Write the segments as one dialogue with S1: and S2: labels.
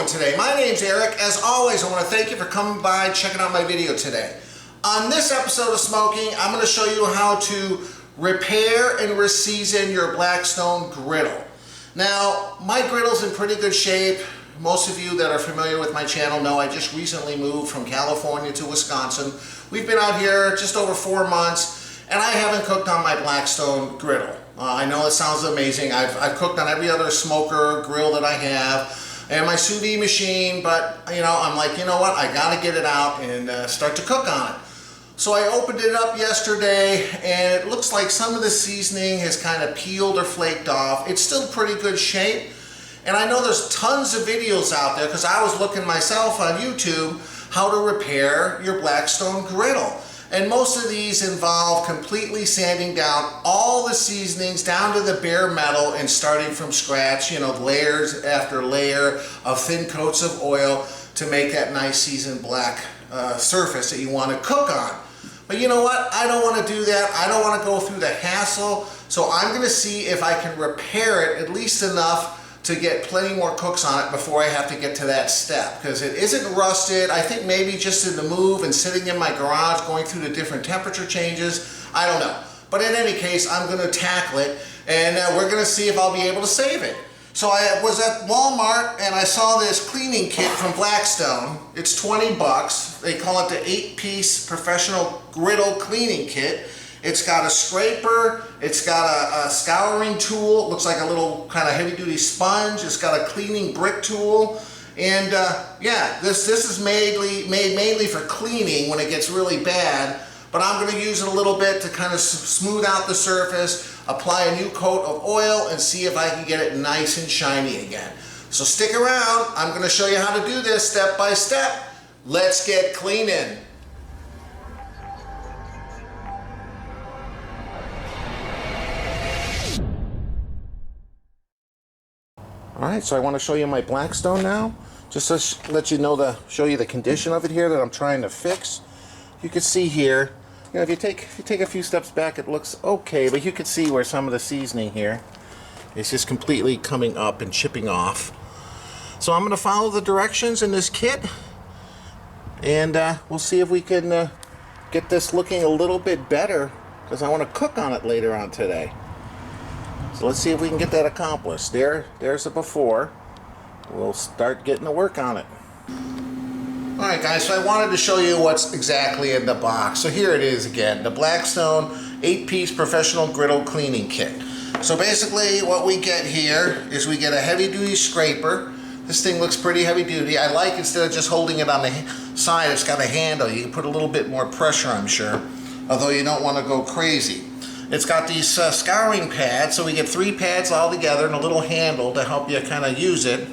S1: doing today? My name's Eric. As always, I want to thank you for coming by and checking out my video today. On this episode of Smo'King, I'm going to show you how to repair and reseason your Blackstone griddle. Now, my griddle's in pretty good shape. Most of you that are familiar with my channel know I just recently moved from California to Wisconsin. We've been out here just over 4 months, and I haven't cooked on my Blackstone griddle. I know it sounds amazing. I've cooked on every other smoker grill that I have and my sous vide machine, but I'm like, you know what, I gotta get it out and start to cook on it. So I opened it up yesterday and it looks like some of the seasoning has kind of peeled or flaked off. It's still pretty good shape, and I know there's tons of videos out there because I was looking myself on YouTube how to repair your Blackstone griddle. And most of these involve completely sanding down all the seasonings down to the bare metal and starting from scratch, layers after layer of thin coats of oil to make that nice seasoned black surface that you want to cook on. But you know what? I don't want to do that. I don't want to go through the hassle. So I'm going to see if I can repair it at least enough to get plenty more cooks on it before I have to get to that step, because it isn't rusted. I think maybe just in the move and sitting in my garage going through the different temperature changes, I don't know. But in any case, I'm going to tackle it, and we're going to see if I'll be able to save it. So I was at Walmart and I saw this cleaning kit from Blackstone. It's 20 bucks. They call it the 8-piece professional griddle cleaning kit. It's got a scraper, it's got a scouring tool, it looks like a little kind of heavy-duty sponge, it's got a cleaning brick tool, and yeah, this is made mainly for cleaning when it gets really bad, but I'm going to use it a little bit to kind of smooth out the surface, apply a new coat of oil, and see if I can get it nice and shiny again. So stick around, I'm going to show you how to do this step by step. Let's get cleaning. Alright, so I want to show you my Blackstone now, just to let you know, show you the condition of it here that I'm trying to fix. You can see here, if you take a few steps back, it looks okay, but you can see where some of the seasoning here is just completely coming up and chipping off. So I'm going to follow the directions in this kit, and we'll see if we can get this looking a little bit better, because I want to cook on it later on today. So let's see if we can get that accomplished. There's the before. We'll start getting to work on it. Alright guys, so I wanted to show you what's exactly in the box. So here it is again, the Blackstone 8-piece professional griddle cleaning kit. So basically what we get here is we get a heavy-duty scraper. This thing looks pretty heavy-duty. I like, instead of just holding it on the side, it's got a handle. You can put a little bit more pressure, I'm sure, although you don't want to go crazy. It's got these scouring pads, so we get 3 pads all together and a little handle to help you kind of use it.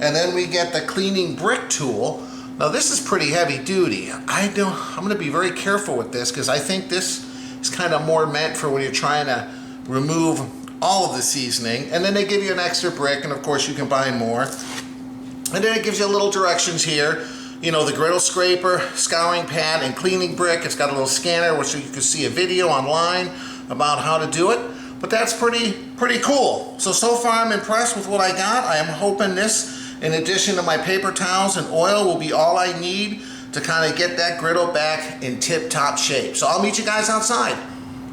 S1: And then we get the cleaning brick tool. Now this is pretty heavy duty. I'm going to be very careful with this, because I think this is kind of more meant for when you're trying to remove all of the seasoning. And then they give you an extra brick, and of course you can buy more. And then it gives you little directions here. The griddle scraper, scouring pad, and cleaning brick. It's got a little scanner, which you can see a video online about how to do it, but that's pretty cool. So far I'm impressed with what I got. I am hoping this, in addition to my paper towels and oil, will be all I need to kind of get that griddle back in tip-top shape. So I'll meet you guys outside.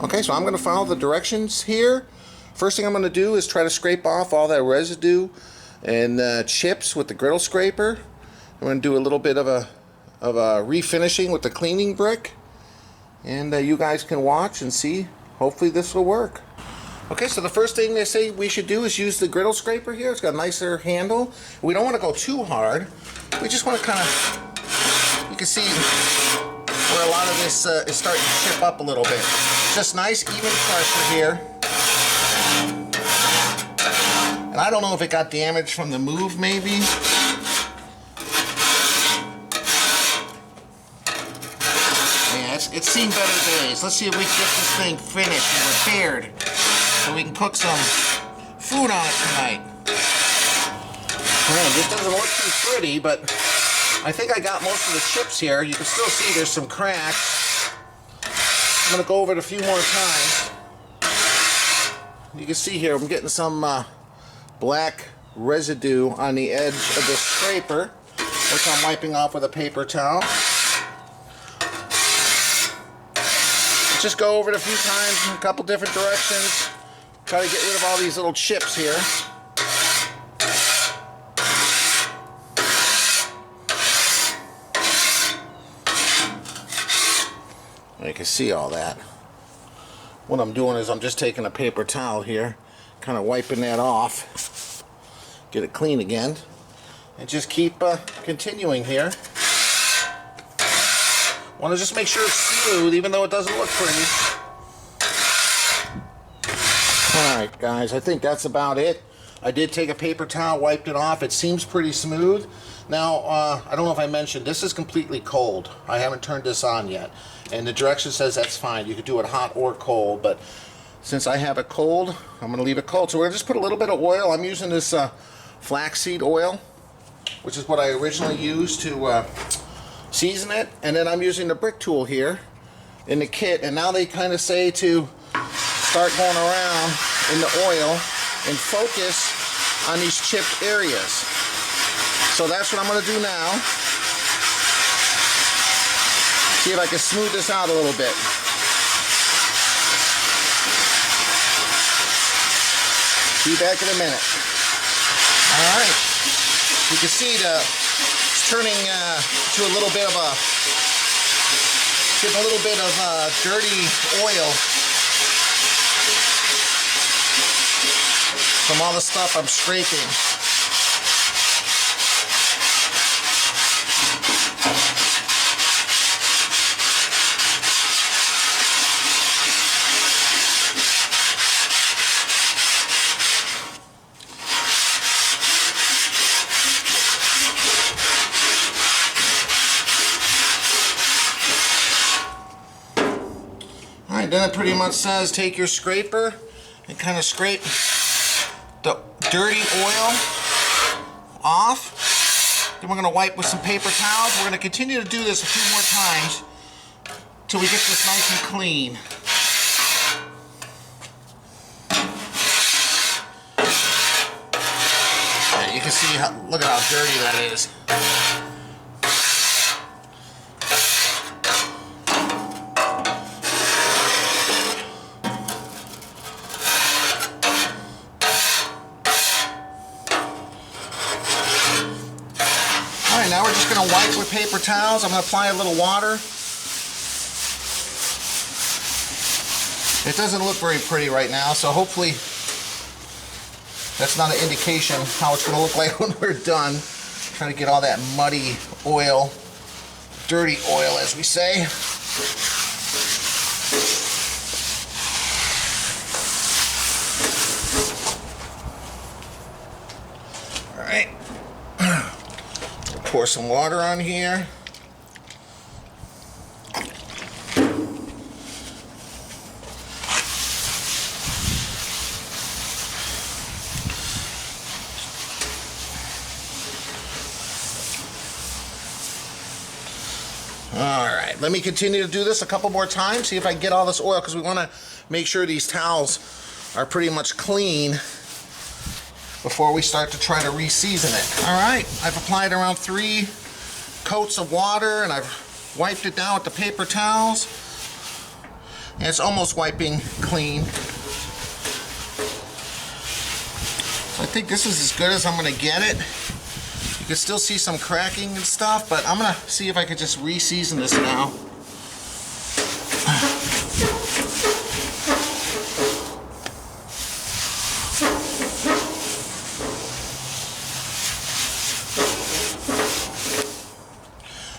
S1: Okay, so I'm going to follow the directions here. First thing I'm going to do is try to scrape off all that residue and chips with the griddle scraper. I'm going to do a little bit of a refinishing with the cleaning brick, and you guys can watch and see. Hopefully this will work. Okay, so the first thing they say we should do is use the griddle scraper here. It's got a nicer handle. We don't want to go too hard. We just want to kind of, you can see where a lot of this is starting to chip up a little bit. Just nice, even pressure here. And I don't know if it got damaged from the move, maybe. It's seen better days. Let's see if we can get this thing finished and repaired so we can cook some food on it tonight. Man, this doesn't look too pretty, but I think I got most of the chips here. You can still see there's some cracks. I'm going to go over it a few more times. You can see here I'm getting some black residue on the edge of the scraper, which I'm wiping off with a paper towel. Just go over it a few times in a couple different directions. Try to get rid of all these little chips here. You can see all that. What I'm doing is I'm just taking a paper towel here, kind of wiping that off, get it clean again, and just keep continuing here. Want to just make sure it's smooth, even though it doesn't look pretty. Alright guys, I think that's about it. I did take a paper towel, wiped it off. It seems pretty smooth. Now, I don't know if I mentioned, this is completely cold. I haven't turned this on yet. And the direction says that's fine. You could do it hot or cold, but since I have it cold, I'm going to leave it cold. So we're going to just put a little bit of oil. I'm using this flaxseed oil, which is what I originally used to season it. And then I'm using the brick tool here in the kit. And now they kind of say to start going around in the oil and focus on these chipped areas. So that's what I'm going to do now. See if I can smooth this out a little bit. Be back in a minute. Alright. You can see it's turning to a little bit of dirty oil from all the stuff I'm scraping. Alright, then it pretty much says take your scraper and kind of scrape the dirty oil off. Then we're going to wipe with some paper towels. We're going to continue to do this a few more times till we get this nice and clean. Yeah, you can see look at how dirty that is. Now we're just going to wipe with paper towels. I'm going to apply a little water. It doesn't look very pretty right now, so hopefully that's not an indication how it's going to look like when we're done. Trying to get all that muddy oil, dirty oil as we say. Alright. Pour some water on here. Alright, let me continue to do this a couple more times, see if I can get all this oil, because we want to make sure these towels are pretty much clean before we start to try to re-season it. Alright, I've applied around 3 coats of water and I've wiped it down with the paper towels. And it's almost wiping clean. So I think this is as good as I'm going to get it. You can still see some cracking and stuff, but I'm going to see if I can just re-season this now.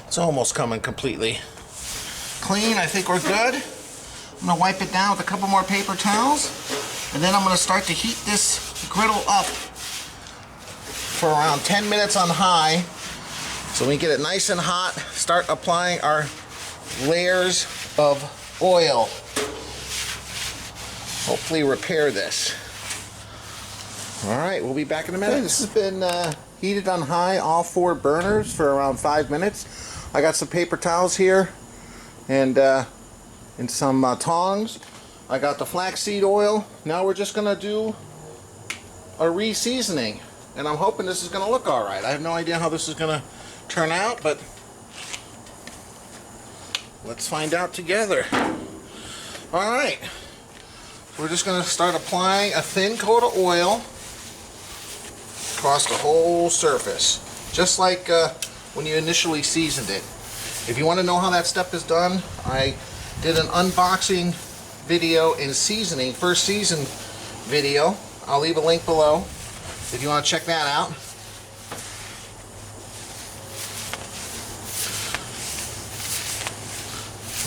S1: It's almost coming completely clean. I think we're good. I'm going to wipe it down with a couple more paper towels, and then I'm going to start to heat this griddle up for around 10 minutes on high. So we get it nice and hot, start applying our layers of oil. Hopefully repair this. Alright, we'll be back in a minute. This has been heated on high, all 4 burners, for around 5 minutes. I got some paper towels here and some tongs. I got the flaxseed oil. Now we're just going to do a re-seasoning. and I'm hoping this is going to look all right. I have no idea how this is going to turn out, but let's find out together. All right, we're just going to start applying a thin coat of oil across the whole surface, just like when you initially seasoned it. If you want to know how that step is done, I did an unboxing video and seasoning, first season video. I'll leave a link below if you want to check that out. I'm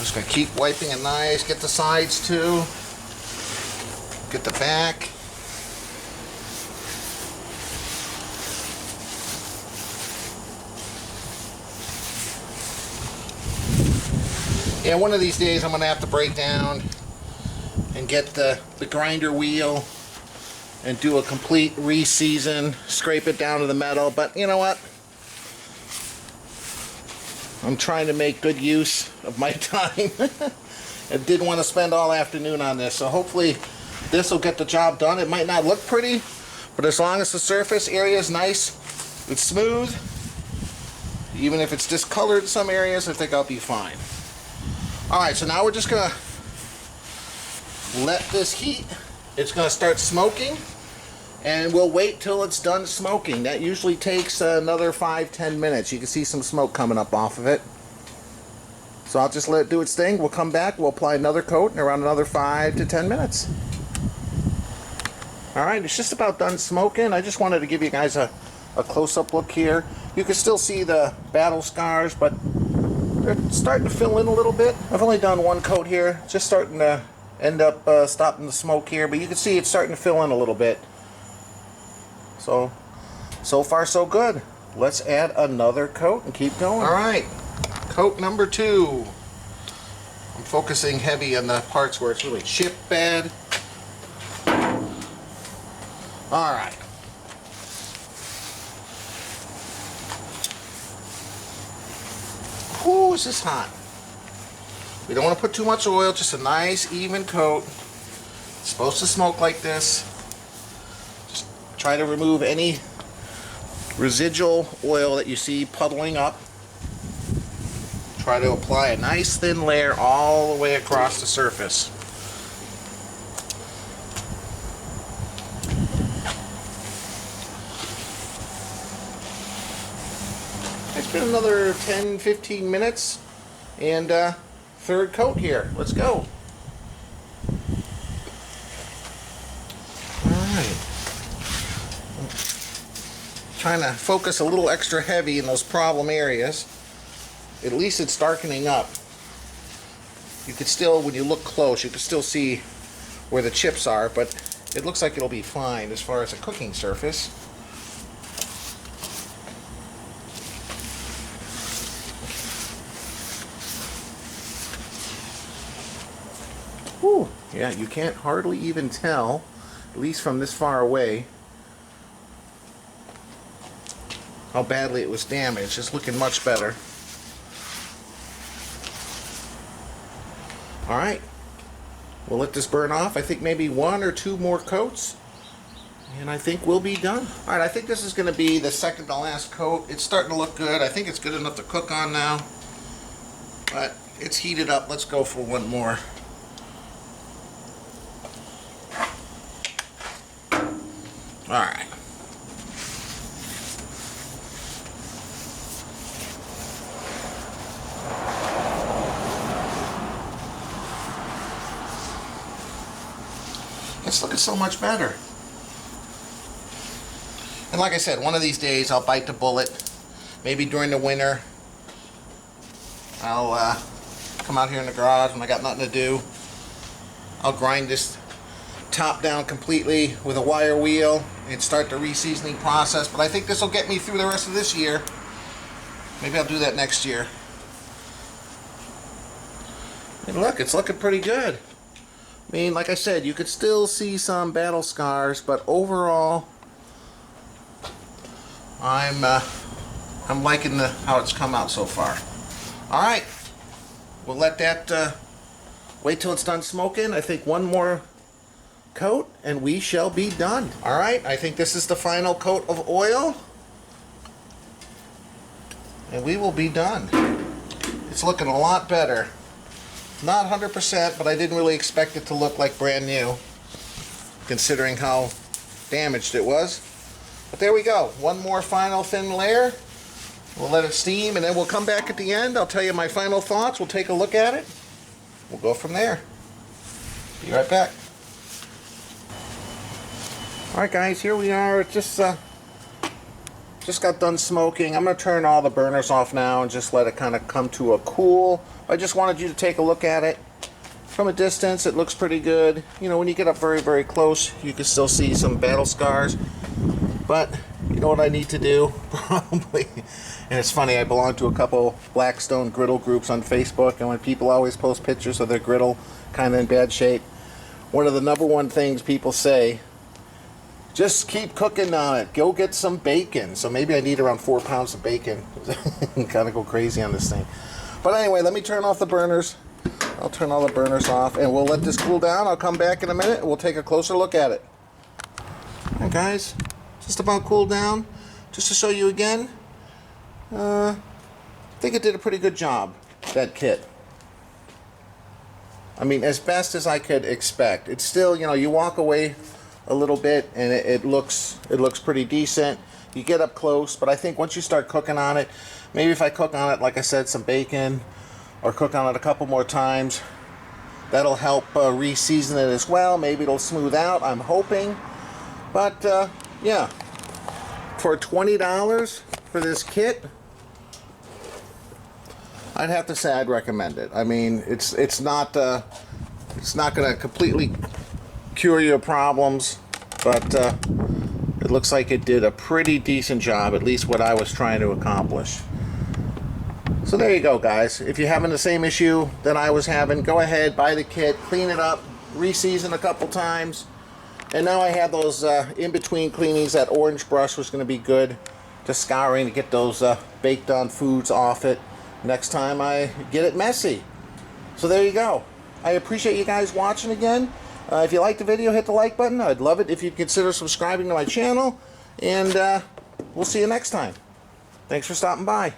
S1: just going to keep wiping it nice, get the sides too, get the back. Yeah, one of these days I'm going to have to break down and get the grinder wheel and do a complete re-season, scrape it down to the metal, but you know what? I'm trying to make good use of my time. I didn't want to spend all afternoon on this, so hopefully this will get the job done. It might not look pretty, but as long as the surface area is nice, it's smooth, even if it's discolored in some areas, I think I'll be fine. Alright, so now we're just going to let this heat. It's going to start smoking, and we'll wait till it's done smoking. That usually takes another 5-10 minutes. You can see some smoke coming up off of it. So I'll just let it do its thing. We'll come back, we'll apply another coat in around another 5 to 10 minutes. Alright, it's just about done smoking. I just wanted to give you guys a close-up look here. You can still see the battle scars, but they're starting to fill in a little bit. I've only done one coat here, just starting to end up stopping the smoke here, but you can see it's starting to fill in a little bit. So far so good. Let's add another coat and keep going. Alright, coat number 2. I'm focusing heavy on the parts where it's really chipped bad. Alright. Ooh, is this hot. We don't want to put too much oil, just a nice even coat. It's supposed to smoke like this. Just try to remove any residual oil that you see puddling up. Try to apply a nice thin layer all the way across the surface. It's been another 10-15 minutes, and third coat here. Let's go. Alright. Trying to focus a little extra heavy in those problem areas. At least it's darkening up. You could still, when you look close, you can still see where the chips are, but it looks like it'll be fine as far as a cooking surface. Whew. Yeah, you can't hardly even tell, at least from this far away, how badly it was damaged. It's looking much better. Alright, we'll let this burn off. I think maybe 1 or 2 more coats, and I think we'll be done. Alright, I think this is going to be the second to last coat. It's starting to look good. I think it's good enough to cook on now, but it's heated up. Let's go for one more. Alright. It's looking so much better. And like I said, one of these days I'll bite the bullet. Maybe during the winter I'll come out here in the garage when I got nothing to do. I'll grind this top down completely with a wire wheel and start the re-seasoning process, but I think this will get me through the rest of this year. Maybe I'll do that next year. And look, it's looking pretty good. I mean, like I said, you could still see some battle scars, but overall I'm liking how it's come out so far. Alright, we'll let that wait till it's done smoking. I think one more coat and we shall be done. All right, I think this is the final coat of oil and we will be done. It's looking a lot better. Not 100%, but I didn't really expect it to look like brand new, considering how damaged it was. But there we go. One more final thin layer. We'll let it steam, and then we'll come back at the end. I'll tell you my final thoughts. We'll take a look at it. We'll go from there. Be right back. Alright guys, here we are. It just got done smoking. I'm going to turn all the burners off now and just let it kind of come to a cool. I just wanted you to take a look at it. From a distance, it looks pretty good. You know, when you get up very, very close, you can still see some battle scars. But, you know what I need to do? Probably. And it's funny, I belong to a couple Blackstone Griddle groups on Facebook, and when people always post pictures of their griddle kind of in bad shape, one of the #1 things people say, just keep cooking on it. Go get some bacon. So maybe I need around 4 pounds of bacon. Kind of go crazy on this thing. But anyway, let me turn off the burners. I'll turn all the burners off and we'll let this cool down. I'll come back in a minute and we'll take a closer look at it. Alright guys, just about cooled down. Just to show you again, I think it did a pretty good job, that kit. I mean, as best as I could expect. It's still, you know, you walk away a little bit and it looks pretty decent. You get up close, but I think once you start cooking on it, maybe if I cook on it, like I said, some bacon, or cook on it a couple more times, that'll help re-season it as well. Maybe it'll smooth out, I'm hoping. But yeah, for $20 for this kit, I'd have to say I'd recommend it. I mean, it's not going to completely cure your problems, but it looks like it did a pretty decent job, at least what I was trying to accomplish. So there you go guys. If you're having the same issue that I was having, go ahead, buy the kit, clean it up, re-season a couple times, and now I have those in-between cleanings. That orange brush was going to be good to scouring to get those baked on foods off it next time I get it messy. So there you go. I appreciate you guys watching again. If you liked the video, hit the like button. I'd love it if you'd consider subscribing to my channel, and we'll see you next time. Thanks for stopping by.